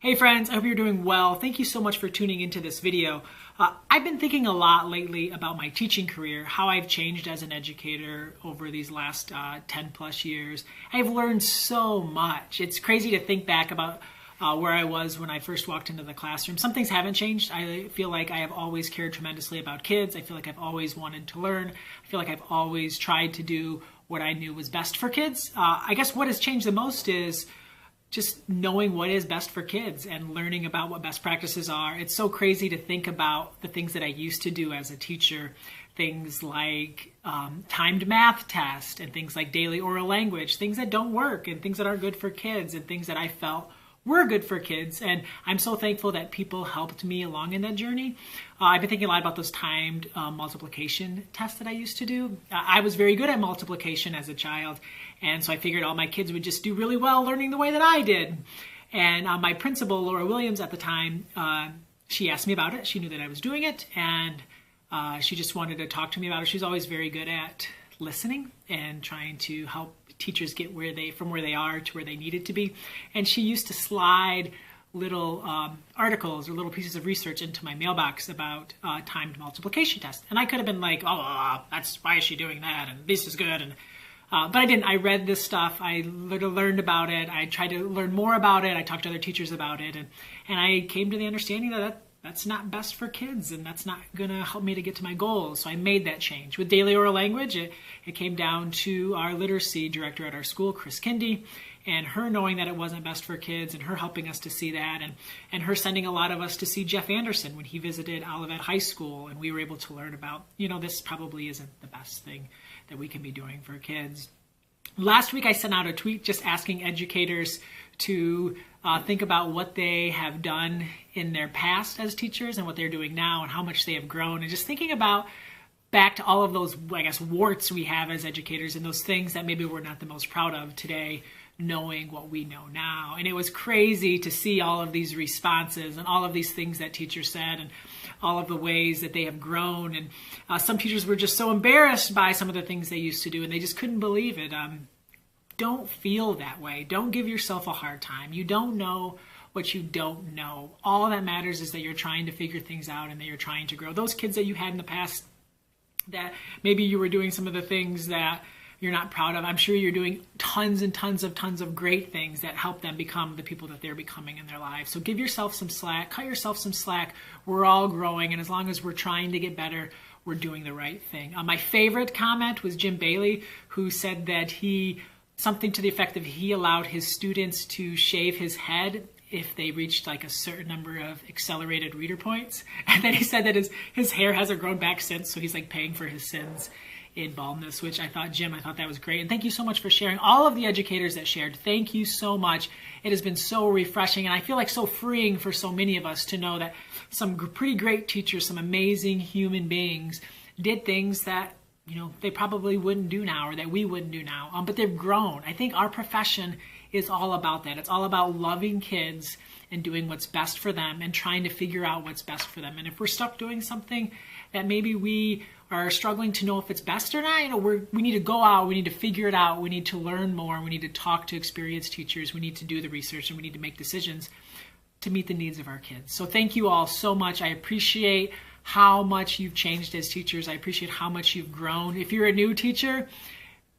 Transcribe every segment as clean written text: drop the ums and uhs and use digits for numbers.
Hey friends, I hope you're doing well. Thank you so much for tuning into this video. I've been thinking a lot lately about my teaching career, how I've changed as an educator over these last 10 plus years. I've learned so much. It's crazy to think back about where I was when I first walked into the classroom. Some things haven't changed. I feel like I have always cared tremendously about kids. I feel like I've always wanted to learn. I feel like I've always tried to do what I knew was best for kids. I guess what has changed the most is just knowing what is best for kids and learning about what best practices are. It's so crazy to think about the things that I used to do as a teacher, things like timed math test and things like daily oral language, things that don't work and things that aren't good for kids and things that I felt were good for kids. And I'm so thankful that people helped me along in that journey. I've been thinking a lot about those timed multiplication tests that I used to do. I was very good at multiplication as a child, and so I figured all my kids would just do really well learning the way that I did. And my principal, Laura Williams, at the time, she asked me about it. She knew that I was doing it, and she just wanted to talk to me about it. She's always very good at listening and trying to help teachers get from where they are to where they needed to be. And she used to slide little articles or little pieces of research into my mailbox about timed multiplication tests. And I could have been like, why is she doing that? And this is good. And but I didn't. I read this stuff. I learned about it. I tried to learn more about it. I talked to other teachers about it. And I came to the understanding that that's not best for kids, and that's not going to help me to get to my goals. So I made that change. With daily oral language, it came down to our literacy director at our school, Chris Kindy, and her knowing that it wasn't best for kids and her helping us to see that, and her sending a lot of us to see Jeff Anderson when he visited Olivet High School, and we were able to learn about, this probably isn't the best thing that we can be doing for kids. Last week I sent out a tweet just asking educators to think about what they have done in their past as teachers and what they're doing now and how much they have grown, and just thinking about back to all of those, warts we have as educators and those things that maybe we're not the most proud of today, knowing what we know now. And it was crazy to see all of these responses and all of these things that teachers said and all of the ways that they have grown. And some teachers were just so embarrassed by some of the things they used to do, and they just couldn't believe it. Don't feel that way. Don't give yourself a hard time. You don't know what you don't know. All that matters is that you're trying to figure things out and that you're trying to grow. Those kids that you had in the past that maybe you were doing some of the things that you're not proud of, I'm sure you're doing tons of great things that help them become the people that they're becoming in their lives. So give yourself some slack, cut yourself some slack. We're all growing, and as long as we're trying to get better, we're doing the right thing. My favorite comment was Jim Bailey, who said that something to the effect of he allowed his students to shave his head if they reached like a certain number of accelerated reader points. And then he said that his hair hasn't grown back since, so he's like paying for his sins in baldness, which I thought that was great. And thank you so much for sharing. All of the educators that shared, thank you so much. It has been so refreshing, and I feel like so freeing for so many of us to know that some pretty great teachers, some amazing human beings did things that they probably wouldn't do now, or that we wouldn't do now, but they've grown. I think our profession is all about that. It's all about loving kids and doing what's best for them and trying to figure out what's best for them. And if we're stuck doing something that maybe we are struggling to know if it's best or not, we need to go out, we need to figure it out, we need to learn more, we need to talk to experienced teachers, we need to do the research, and we need to make decisions to meet the needs of our kids. So thank you all so much. I appreciate how much you've changed as teachers. I appreciate how much you've grown. If you're a new teacher,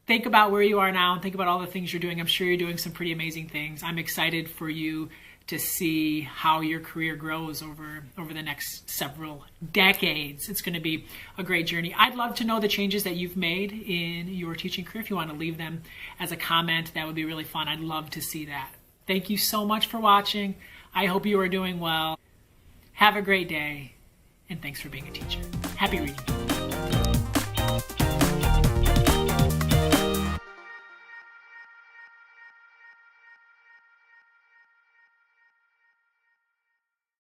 think about where you are now and think about all the things you're doing. I'm sure you're doing some pretty amazing things. I'm excited for you to see how your career grows over the next several decades. It's going to be a great journey. I'd love to know the changes that you've made in your teaching career. If you want to leave them as a comment, that would be really fun. I'd love to see that. Thank you so much for watching. I hope you are doing well. Have a great day. And thanks for being a teacher. Happy reading.